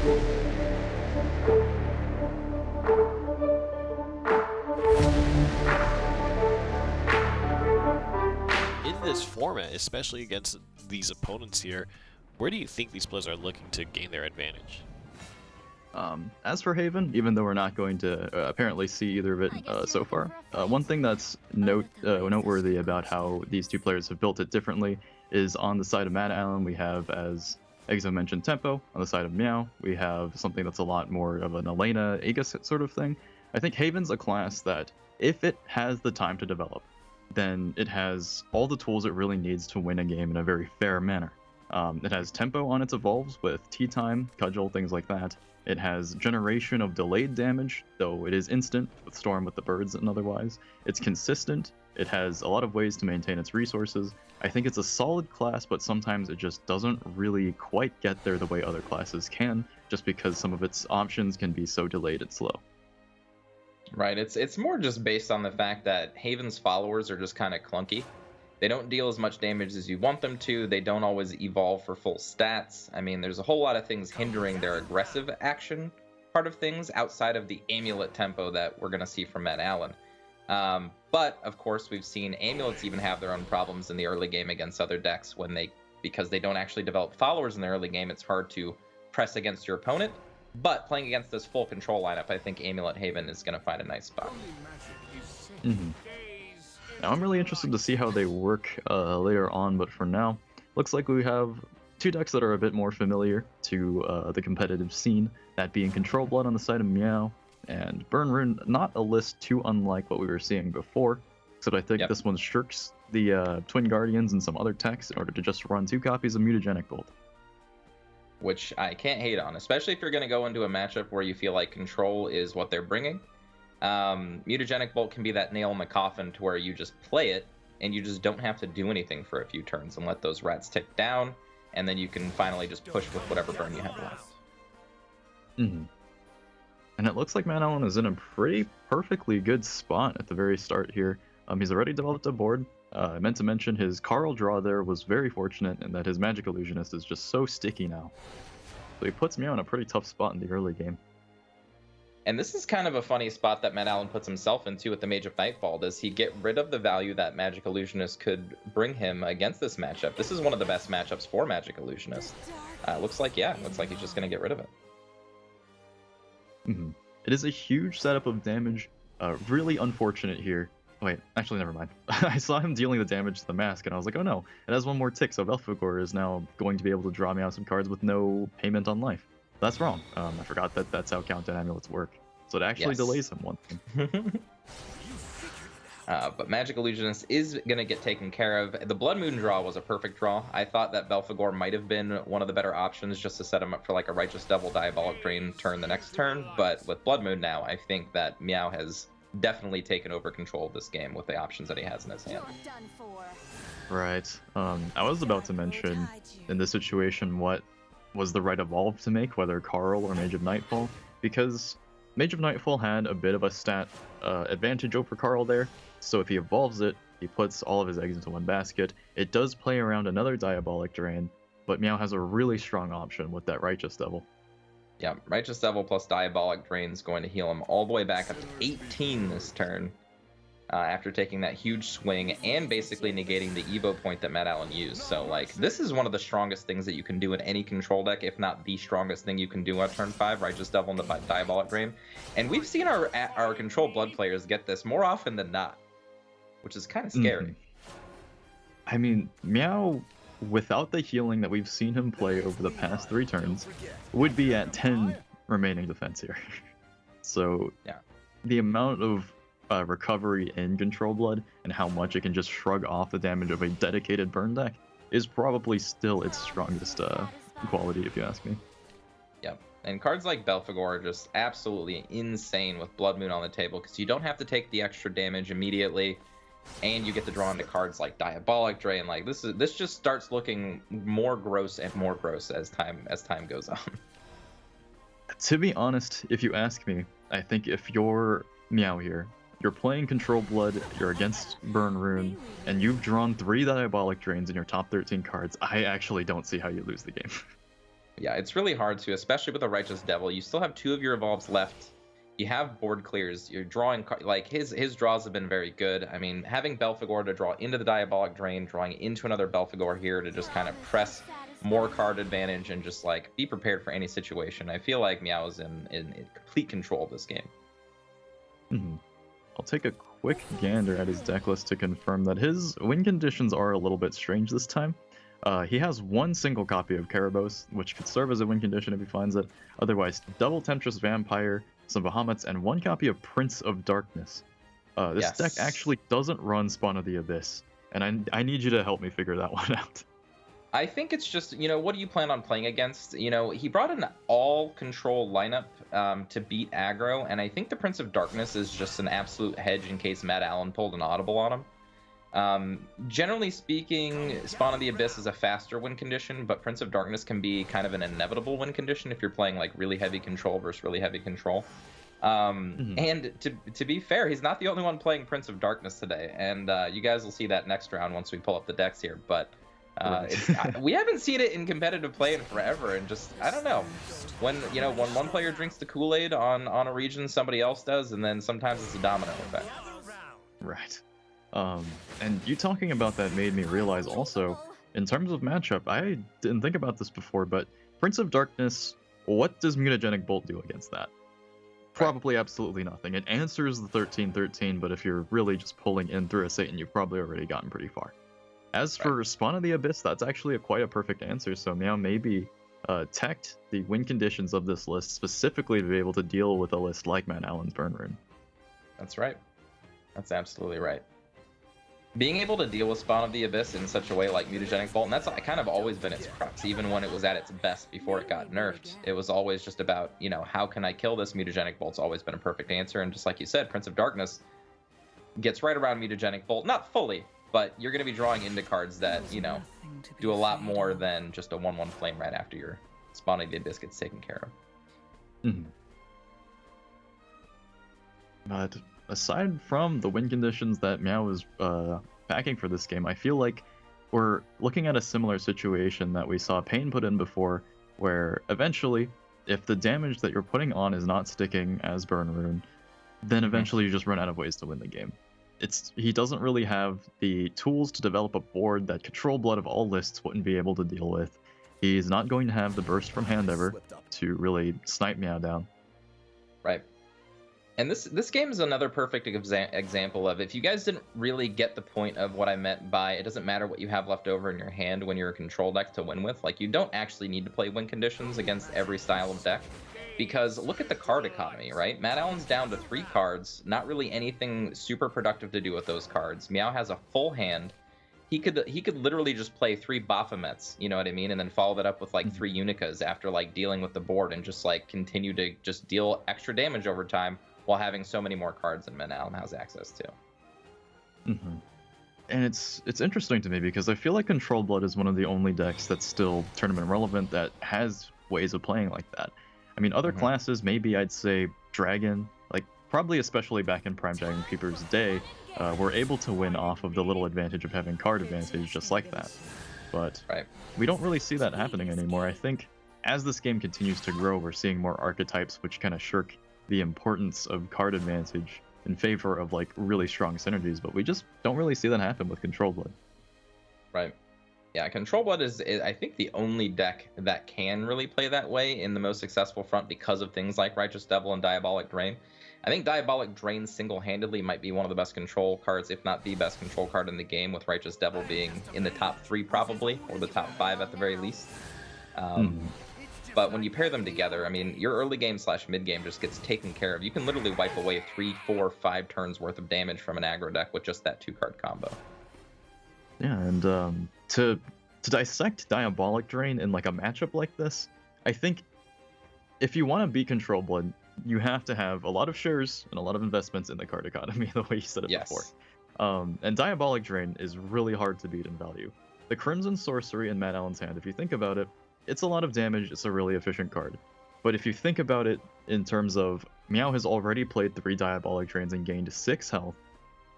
In this format, especially against these opponents here, where do you think these players are looking to gain their advantage? As for Haven, even though we're not going to apparently see either of it so far, one thing that's noteworthy about how these two players have built it differently is on the side of Madalan, we have, as Exo mentioned, Tempo. On the side of Meow, we have something that's a lot more of an Elena Aegis sort of thing. I think Haven's a class that, if it has the time to develop, then it has all the tools it really needs to win a game in a very fair manner. It has Tempo on its evolves with Tea Time, Cudgel, things like that. It has generation of delayed damage, though it is instant, with Storm with the birds and otherwise. It's consistent, it has a lot of ways to maintain its resources. I think it's a solid class, but sometimes it just doesn't really quite get there the way other classes can, just because some of its options can be so delayed and slow. Right, it's more just based on the fact that Haven's followers are just kind of clunky. They don't deal as much damage as you want them to. They don't always evolve for full stats. I mean, there's a whole lot of things hindering their aggressive action part of things outside of the amulet tempo that we're going to see from Madalan. But, of course, we've seen amulets even have their own problems in the early game against other decks because they don't actually develop followers in the early game. It's hard to press against your opponent. But playing against this full control lineup, I think Amulet Haven is going to find a nice spot. Now, I'm really interested to see how they work later on, but for now, looks like we have two decks that are a bit more familiar to the competitive scene, that being Control Blood on the side of Meow, and Burn Rune, not a list too unlike what we were seeing before, except I think this one shirks the Twin Guardians and some other techs in order to just run 2 copies of Mutagenic Bolt. Which I can't hate on, especially if you're going to go into a matchup where you feel like control is what they're bringing. Mutagenic Bolt can be that nail in the coffin to where you just play it, and you just don't have to do anything for a few turns and let those rats tick down, and then you can finally just push with whatever burn you have left. And it looks like Madalan is in a pretty perfectly good spot at the very start here. He's already developed a board. I meant to mention his Carl draw there was very fortunate, and that his Magic Illusionist is just so sticky now. So he puts Meow in a pretty tough spot in the early game. And this is kind of a funny spot that Madalan puts himself into with the Mage of Nightfall. Does he get rid of the value that Magic Illusionist could bring him against this matchup? This is one of the best matchups for Magic Illusionist. Looks like he's just going to get rid of it. It is a huge setup of damage. Really unfortunate here. Wait, actually, never mind. I saw him dealing the damage to the mask, and I was like, oh no, it has one more tick, so Belphegor is now going to be able to draw me out some cards with no payment on life. That's wrong. I forgot that that's how Countdown Amulets work. So it actually delays him one thing. But Magic Illusionist is going to get taken care of. The Blood Moon draw was a perfect draw. I thought that Belphegor might have been one of the better options just to set him up for like a Righteous Devil Diabolic Drain turn the next turn. But with Blood Moon now, I think that Meow has definitely taken over control of this game with the options that he has in his hand. Right. I was about to mention in this situation what was the right evolve to make, whether Carl or Mage of Nightfall, because Mage of Nightfall had a bit of a stat advantage over Carl there, so if he evolves it, he puts all of his eggs into one basket. It does play around another Diabolic Drain, but Meow has a really strong option with that Righteous Devil. Yeah, Righteous Devil plus Diabolic Drain is going to heal him all the way back up to 18 this turn, after taking that huge swing and basically negating the Evo point that Madalan used. So, like, this is one of the strongest things that you can do in any control deck, if not the strongest thing you can do on turn 5, Righteous Devil and the Diabolic Drain. And we've seen our control blood players get this more often than not, which is kind of scary. I mean, Meow, without the healing that we've seen him play over the past 3 turns, would be at 10 remaining defense here. So, the amount of recovery in Control Blood and how much it can just shrug off the damage of a dedicated burn deck is probably still its strongest quality, if you ask me. Yep, and cards like Belphegor are just absolutely insane with Blood Moon on the table, because you don't have to take the extra damage immediately, and you get to draw into cards like Diabolic Drain. Like, this just starts looking more gross and more gross as time goes on. To be honest, if you ask me, I think if you're Meow here, you're playing Control Blood, you're against Burn Rune, and you've drawn 3 Diabolic Drains in your top 13 cards, I actually don't see how you lose the game. Yeah, it's really hard to, especially with a Righteous Devil. You still have 2 of your evolves left. You have board clears. You're drawing, like, his draws have been very good. I mean, having Belphegor to draw into the Diabolic Drain, drawing into another Belphegor here to just kind of press more card advantage and just, like, be prepared for any situation. I feel like Meow is in complete control of this game. I'll take a quick gander at his deck list to confirm that his win conditions are a little bit strange this time. He has 1 single copy of Karabos, which could serve as a win condition if he finds it. Otherwise, double Temptress Vampire, some Bahamut's, and 1 copy of Prince of Darkness. This deck actually doesn't run Spawn of the Abyss, and I need you to help me figure that one out. I think it's just, you know, what do you plan on playing against? You know, he brought an all-control lineup to beat aggro, and I think the Prince of Darkness is just an absolute hedge in case Madalan pulled an audible on him. Generally speaking, Spawn of the Abyss is a faster win condition, but Prince of Darkness can be kind of an inevitable win condition if you're playing like really heavy control versus really heavy control. And to be fair, he's not the only one playing Prince of Darkness today, and you guys will see that next round once we pull up the decks here. But we haven't seen it in competitive play in forever, and just, I don't know, when one player drinks the Kool-Aid on a region, somebody else does, and then sometimes it's a domino effect. Right. And you talking about that made me realize also, in terms of matchup, I didn't think about this before, but Prince of Darkness, what does Mutagenic Bolt do against that? Probably absolutely nothing. It answers the 13/13, but if you're really just pulling in through a Satan, you've probably already gotten pretty far. As for Spawn of the Abyss, that's actually quite a perfect answer, so Meow maybe teched the win conditions of this list specifically to be able to deal with a list like Madalan's Burn Rune. That's right. That's absolutely right. Being able to deal with Spawn of the Abyss in such a way like Mutagenic Bolt, and that's kind of always been its crux, even when it was at its best before it got nerfed. It was always just about, you know, how can I kill this? Mutagenic Bolt's always been a perfect answer, and just like you said, Prince of Darkness gets right around Mutagenic Bolt. Not fully, but you're going to be drawing into cards that, you know, do a lot more than just a 1/1 flame right after your Spawn of the Abyss gets taken care of. But aside from the win conditions that Meow is packing for this game, I feel like we're looking at a similar situation that we saw Pain put in before, where eventually, if the damage that you're putting on is not sticking as Burn Rune, then eventually you just run out of ways to win the game. He doesn't really have the tools to develop a board that Control Blood of all lists wouldn't be able to deal with. He's not going to have the Burst from Hand ever to really snipe Meow down. Right. And this game is another perfect example of, if you guys didn't really get the point of what I meant by it doesn't matter what you have left over in your hand when you're a control deck to win with, like, you don't actually need to play win conditions against every style of deck, because look at the card economy, right? Madalan's down to 3 cards, not really anything super productive to do with those cards. Meow has a full hand. He could literally just play 3 Baphomets, you know what I mean, and then follow that up with like 3 Unicas after like dealing with the board, and just like continue to just deal extra damage over time, while having so many more cards than Madalan has access to. And it's interesting to me because I feel like Control Blood is one of the only decks that's still tournament relevant that has ways of playing like that. I mean, other classes, maybe I'd say Dragon, like probably especially back in Prime Dragon Keeper's day, were able to win off of the little advantage of having card advantage just like that. But we don't really see that happening anymore. I think as this game continues to grow, we're seeing more archetypes which kind of shirk the importance of card advantage in favor of like really strong synergies, but we just don't really see that happen with Control Blood. Right. Yeah, Control Blood is I think the only deck that can really play that way in the most successful front because of things like Righteous Devil and Diabolic Drain. I think Diabolic Drain single-handedly might be one of the best control cards, if not the best control card in the game, with Righteous Devil being in the top 3 probably, or the top 5 at the very least. But when you pair them together, I mean, your early game / mid game just gets taken care of. You can literally wipe away 3, 4, 5 turns worth of damage from an aggro deck with just that 2-card combo. Yeah, and to dissect Diabolic Drain in like a matchup like this, I think if you want to beat Control Blood, you have to have a lot of shares and a lot of investments in the card economy, the way you said it before. And Diabolic Drain is really hard to beat in value. The Crimson Sorcery in Madalan's hand, if you think about it, it's a lot of damage, it's a really efficient card. But if you think about it in terms of Meow has already played 3 Diabolic Drains and gained 6 health,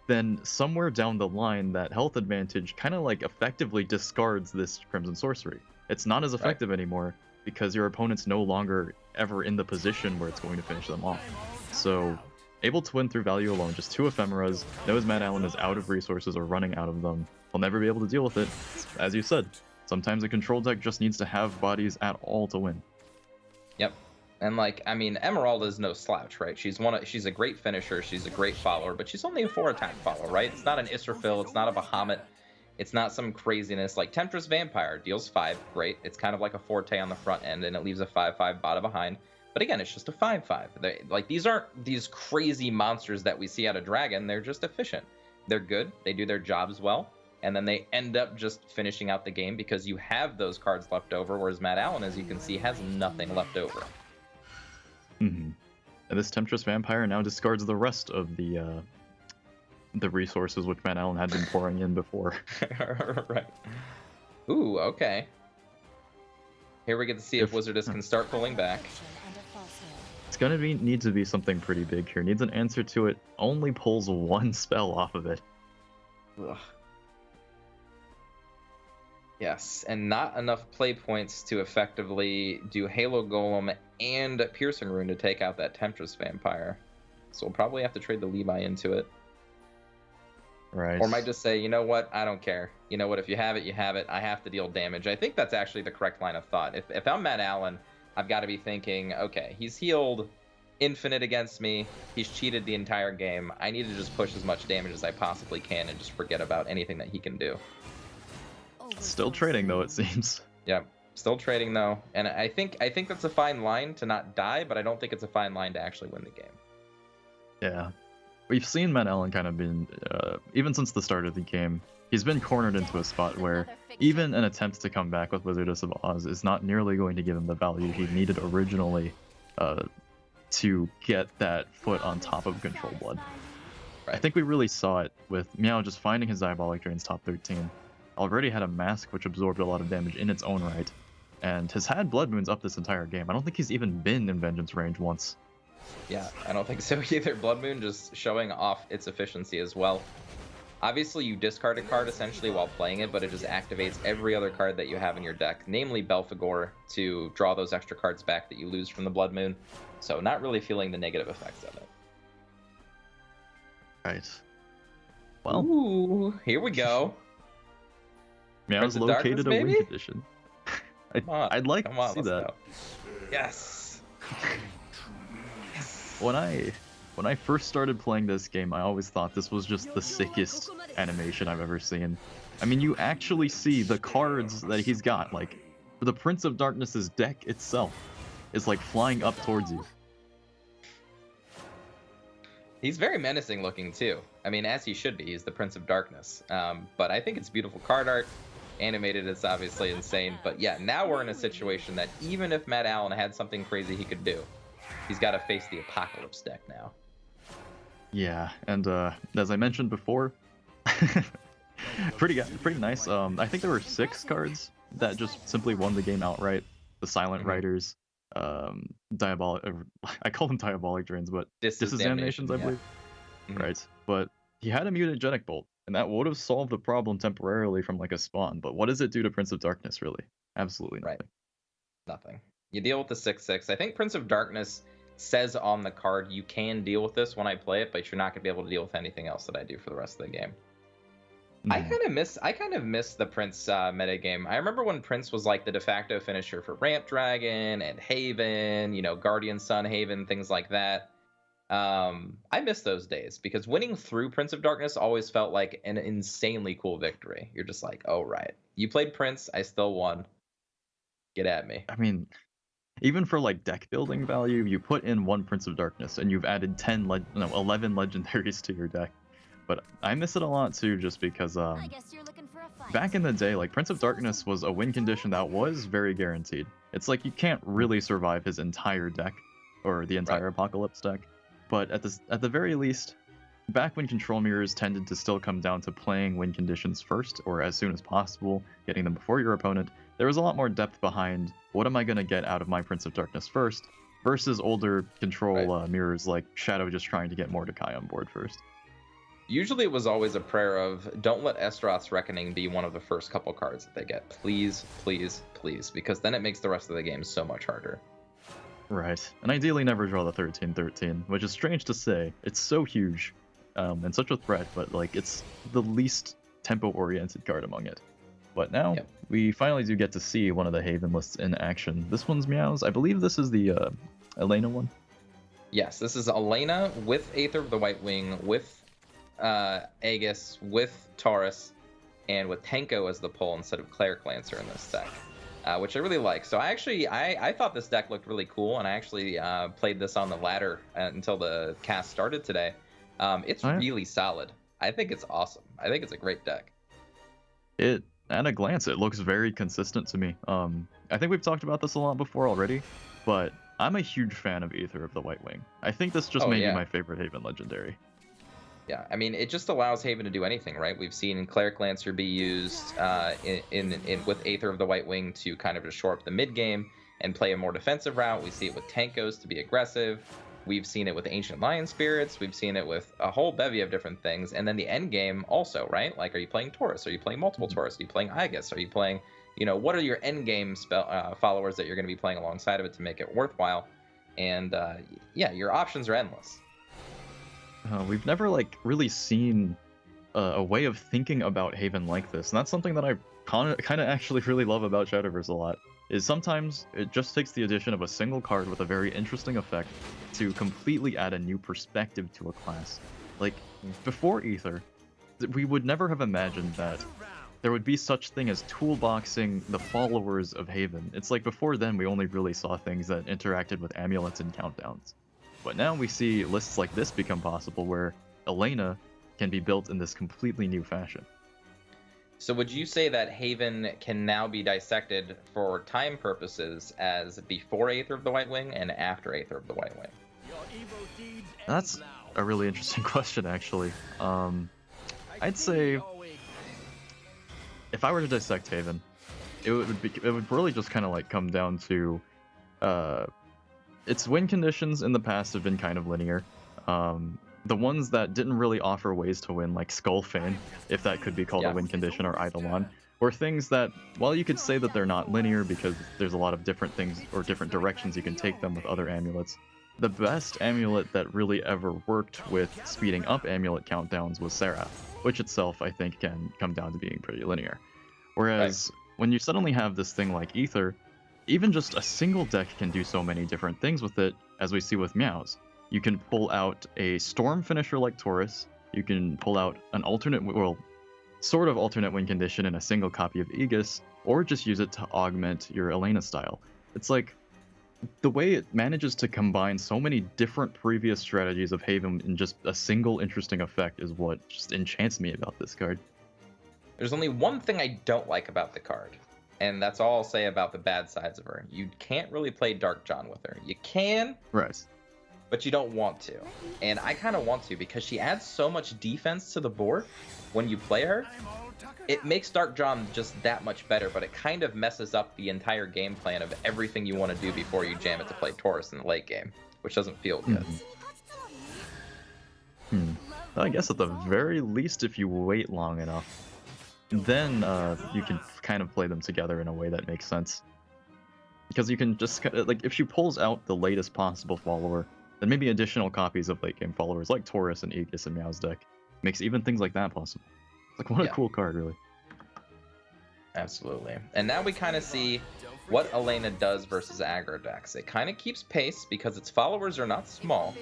then somewhere down the line that health advantage kind of like effectively discards this Crimson Sorcery. It's not as effective anymore because your opponent's no longer ever in the position where it's going to finish them off. So, able to win through value alone, just 2 ephemeras, knows Madalan is out of resources or running out of them. He'll never be able to deal with it. As you said, sometimes a control deck just needs to have bodies at all to win. Yep. And like, I mean, Emerald is no slouch, right? She's a great finisher, she's a great follower, but she's only a 4-attack follower, right? It's not an Israfil, it's not a Bahamut, it's not some craziness. Like Temptress Vampire deals 5, great. It's kind of like a Forte on the front end, and it leaves a 5/5 bottom behind. But again, it's just a 5/5. Like, these aren't these crazy monsters that we see out of Dragon. They're just efficient. They're good. They do their jobs well. And then they end up just finishing out the game because you have those cards left over, whereas Madalan, as you can see, has nothing left over. Mm-hmm. And this Temptress Vampire now discards the rest of the resources which Madalan had been pouring in before. Right. Ooh, okay. Here we get to see if Wizardess can start pulling back. It's gonna need to be something pretty big here. Needs an answer to it. Only pulls 1 spell off of it. Ugh. Yes, and not enough play points to effectively do Halo Golem and Piercing Rune to take out that Temptress Vampire. So we'll probably have to trade the Levi into it. Right. Or might just say, you know what, I don't care. You know what, if you have it, you have it. I have to deal damage. I think that's actually the correct line of thought. If I'm Madalan, I've got to be thinking, okay, he's healed infinite against me. He's cheated the entire game. I need to just push as much damage as I possibly can and just forget about anything that he can do. Still trading though, it seems. Yeah, still trading though, and I think that's a fine line to not die, but I don't think it's a fine line to actually win the game. Yeah, we've seen Madalan kind of been, even since the start of the game, he's been cornered into a spot where even an attempt to come back with Wizardess of Oz is not nearly going to give him the value he needed originally to get that foot on top of Control Blood. I think we really saw it with Meow just finding his Diabolic Drains top 13. Already had a Mask which absorbed a lot of damage in its own right, and has had Blood Moons up this entire game. I don't think he's even been in Vengeance range once. Yeah, I don't think so either. Blood Moon just showing off its efficiency as well. Obviously, you discard a card essentially while playing it, but it just activates every other card that you have in your deck, namely Belphegor, to draw those extra cards back that you lose from the Blood Moon. So not really feeling the negative effects of it. Right. Well, ooh, here we go. Meow's located a win condition. I'd like to see that. Go. Yes. When I first started playing this game, I always thought this was just the sickest animation I've ever seen. I mean, you actually see the cards that he's got. Like, the Prince of Darkness's deck itself is like flying up towards you. He's very menacing looking too. I mean, as he should be. He's the Prince of Darkness. But I think it's beautiful card art. Animated, it's obviously insane. But yeah, now we're in a situation that even if Madalan had something crazy he could do, he's got to face the Apocalypse deck now. Yeah, and as I mentioned before, pretty nice. I think there were 6 cards that just simply won the game outright. The Silent Riders, Diabolic. I call them Diabolic Drains, but Disexaminations, I believe. Right, but he had a Mutagenic Bolt, and that would have solved the problem temporarily from like a spawn. But what does it do to Prince of Darkness, really? Absolutely nothing. Right. Nothing. You deal with the 6/6. I think Prince of Darkness says on the card you can deal with this when I play it, but you're not gonna be able to deal with anything else that I do for the rest of the game. I kind of miss the Prince metagame. I remember when Prince was like the de facto finisher for Ramp Dragon and Haven, you know, Guardian Sun Haven, things like that. I miss those days because winning through Prince of Darkness always felt like an insanely cool victory. You're just like, oh right, you played Prince, I still won. Get at me. I mean, even for like deck building value, you put in 1 Prince of Darkness and you've added 11 legendaries to your deck. But I miss it a lot too, just because back in the day, like Prince of Darkness was a win condition that was very guaranteed. It's like you can't really survive his entire deck or the entire Apocalypse deck. But at the very least, back when control mirrors tended to still come down to playing win conditions first or as soon as possible, getting them before your opponent, there was a lot more depth behind what am I going to get out of my Prince of Darkness first versus older control mirrors like Shadow just trying to get Mordecai on board first. Usually it was always a prayer of, don't let Estroth's Reckoning be one of the first couple cards that they get. Please, please, please. Because then it makes the rest of the game so much harder. Right. And ideally never draw the 13-13, which is strange to say. It's so huge and such a threat, but like it's the least tempo-oriented card among it. But now we finally do get to see one of the Haven lists in action. This one's Meows. I believe this is the Elena one. Yes, this is Elena with Aether of the White Wing, with Aegis, with Taurus, and with Tenko as the pull instead of Cleric Lancer in this deck, which I really like. So I thought this deck looked really cool, and I actually played this on the ladder until the cast started today. It's really solid. I think it's awesome. I think it's a great deck. At a glance, it looks very consistent to me. I think we've talked about this a lot before already, but I'm a huge fan of Aether of the White Wing. I think this just may be my favorite Haven Legendary. Yeah, I mean, it just allows Haven to do anything, right? We've seen Cleric Lancer be used with Aether of the White Wing to kind of just shore up the mid game and play a more defensive route. We see it with Tankos to be aggressive. We've seen it with Ancient Lion Spirits. We've seen it with a whole bevy of different things. And then the end game also, right? Like, are you playing Taurus? Are you playing multiple Taurus? Are you playing Aegis? Are you playing, what are your end game followers that you're going to be playing alongside of it to make it worthwhile? And yeah, your options are endless. We've never really seen a way of thinking about Haven like this, and that's something that I kind of actually really love about Shadowverse a lot. Is sometimes it just takes the addition of a single card with a very interesting effect to completely add a new perspective to a class. Like before Aether, we would never have imagined that there would be such thing as toolboxing the followers of Haven. It's like before then we only really saw things that interacted with amulets and countdowns. But now we see lists like this become possible where Elena can be built in this completely new fashion. So would you say that Haven can now be dissected for time purposes as before Aether of the White Wing and after Aether of the White Wing? That's a really interesting question, actually. I'd say if I were to dissect Haven, it would really just kind of come down to its win conditions in the past have been kind of linear. The ones that didn't really offer ways to win, like Skullfane, if that could be called a win condition, or Eidolon, were things that, while you could say that they're not linear because there's a lot of different things or different directions you can take them with other amulets, the best amulet that really ever worked with speeding up amulet countdowns was Seraph, which itself I think can come down to being pretty linear. Whereas when you suddenly have this thing like Aether, even just a single deck can do so many different things with it, as we see with Meows. You can pull out a Storm finisher like Taurus, you can pull out an sort of alternate win condition in a single copy of Aegis, or just use it to augment your Elena style. It's like, the way it manages to combine so many different previous strategies of Haven in just a single interesting effect is what just enchants me about this card. There's only one thing I don't like about the card, and that's all I'll say about the bad sides of her. You can't really play Dark John with her. You can, right, but you don't want to. And I kind of want to, because she adds so much defense to the board when you play her. It makes Dark John just that much better, but it kind of messes up the entire game plan of everything you want to do before you jam it to play Taurus in the late game, which doesn't feel good. I guess at the very least, if you wait long enough, then you can kind of play them together in a way that makes sense. Because you can just, if she pulls out the latest possible follower, then maybe additional copies of late game followers like Taurus and Aegis and Meow's deck makes even things like that possible. Like, what a cool card, really. Absolutely. And now we kind of see what Elena does versus aggro decks. It kind of keeps pace because its followers are not small,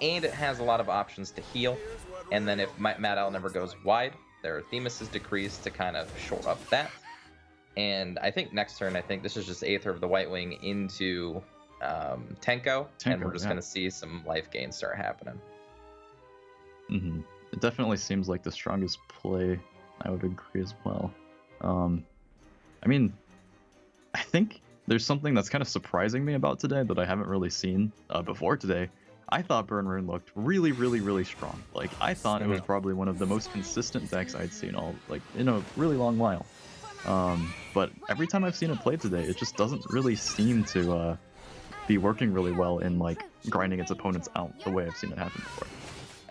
and it has a lot of options to heal. And then if Madalan never goes wide, their Themis is decreased to kind of shore up that. And I think next turn, this is just Aether of the White Wing into Tenko, and we're just going to see some life gain start happening. It definitely seems like the strongest play. I would agree as well. I mean, I think there's something that's kind of surprising me about today that I haven't really seen before today. I thought Burn Rune looked really, really, really strong. Like, I thought it was probably one of the most consistent decks I'd seen in a really long while. But every time I've seen it play today, it just doesn't really seem to be working really well in grinding its opponents out the way I've seen it happen before.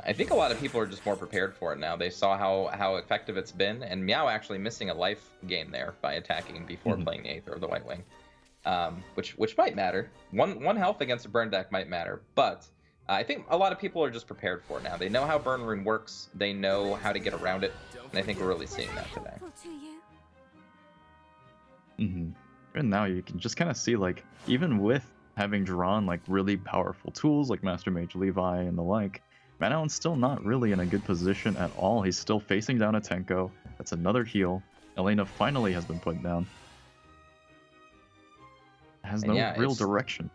I think a lot of people are just more prepared for it now. They saw how effective it's been, and Meow actually missing a life gain there by attacking before playing the Aether of the White Wing, which might matter. One health against a burn deck might matter, but I think a lot of people are just prepared for it now. They know how Burn Rune works. They know how to get around it, and I think we're really seeing that today. And now you can just kind of see, like, even with having drawn like really powerful tools like Master Mage Levi and the like, Madalan's still not really in a good position at all. He's still facing down a Tenko. That's another heal. Elena finally has been put down. Has no real direction.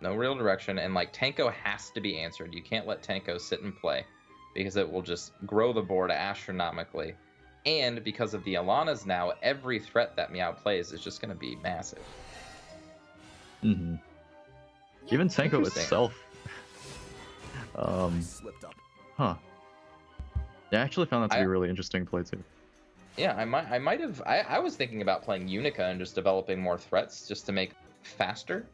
No real direction, and like Tenko has to be answered. You can't let Tenko sit and play because it will just grow the board astronomically. And because of the Alanas now, every threat that Meow plays is just going to be massive. Even Tenko itself. Yeah, I actually found that to be a really interesting play too. Yeah, I was thinking about playing Unica and just developing more threats just to make faster.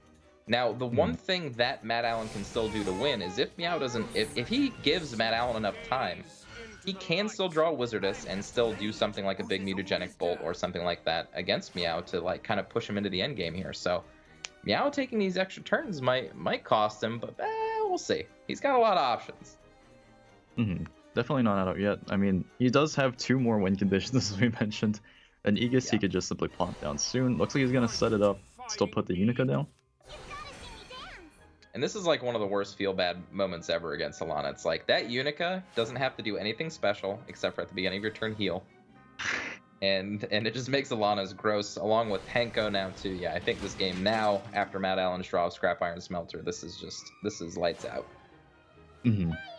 Now, the one thing that Madalan can still do to win is if Meow doesn't, if he gives Madalan enough time, he can still draw Wizardess and still do something like a big mutagenic bolt or something like that against Meow to like kind of push him into the end game here. So Meow taking these extra turns might cost him, but we'll see. He's got a lot of options. Definitely not out yet. I mean, he does have 2 more win conditions, as we mentioned. An Aegis he could just simply plop down soon. Looks like he's going to set it up, still put the Unica down. And this is like one of the worst feel-bad moments ever against Alana. It's like that Unica doesn't have to do anything special except for at the beginning of your turn heal. And it just makes Alana's gross, along with Tenko now too. Yeah, I think this game now, after Madalan's draw of Scrap Iron Smelter, this is lights out.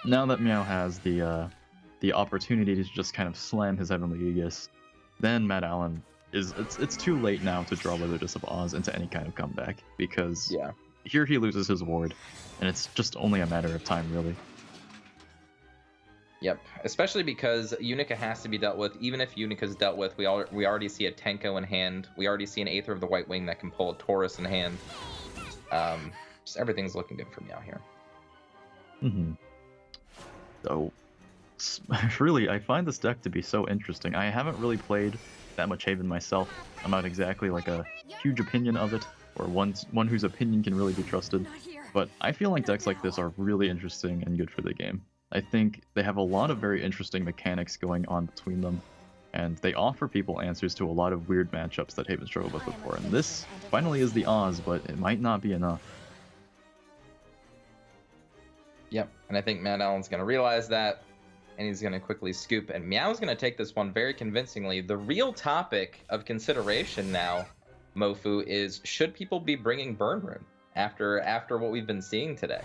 Now that Meow has the opportunity to just kind of slam his Heavenly Aegis, then Madalan it's too late now to draw Wizardess of Oz into any kind of comeback, because here he loses his ward, and it's just only a matter of time, really. Yep, especially because Unica has to be dealt with. Even if Unica's dealt with, we already see a Tenko in hand. We already see an Aether of the White Wing that can pull a Taurus in hand. Just everything's looking good for Meow here. So, really, I find this deck to be so interesting. I haven't really played that much Haven myself. I'm not exactly like a huge opinion of it, or one whose opinion can really be trusted. But I feel like decks like this are really interesting and good for the game. I think they have a lot of very interesting mechanics going on between them, and they offer people answers to a lot of weird matchups that Haven struggled with before. And this finally is the Oz, but it might not be enough. Yep, and I think Madalan's going to realize that, and he's going to quickly scoop, and Meow's going to take this one very convincingly. The real topic of consideration now, Mofu, is should people be bringing Burn Rune after what we've been seeing today?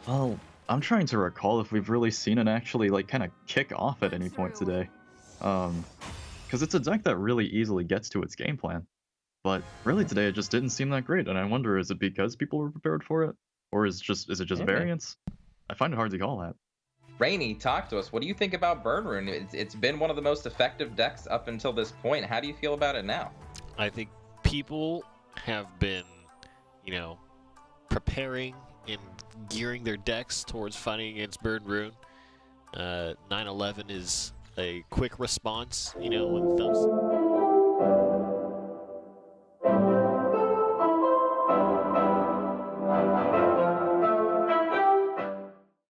Well, I'm trying to recall if we've really seen it actually like kind of kick off at any point today. Because it's a deck that really easily gets to its game plan. But really today it just didn't seem that great, and I wonder, is it because people were prepared for it? Or is it just variance? I find it hard to call that. Rainy, talk to us. What do you think about Burn Rune? It's been one of the most effective decks up until this point. How do you feel about it now? I think people have been, preparing and gearing their decks towards fighting against Burn Rune. 9/11 is a quick response, when thumbs.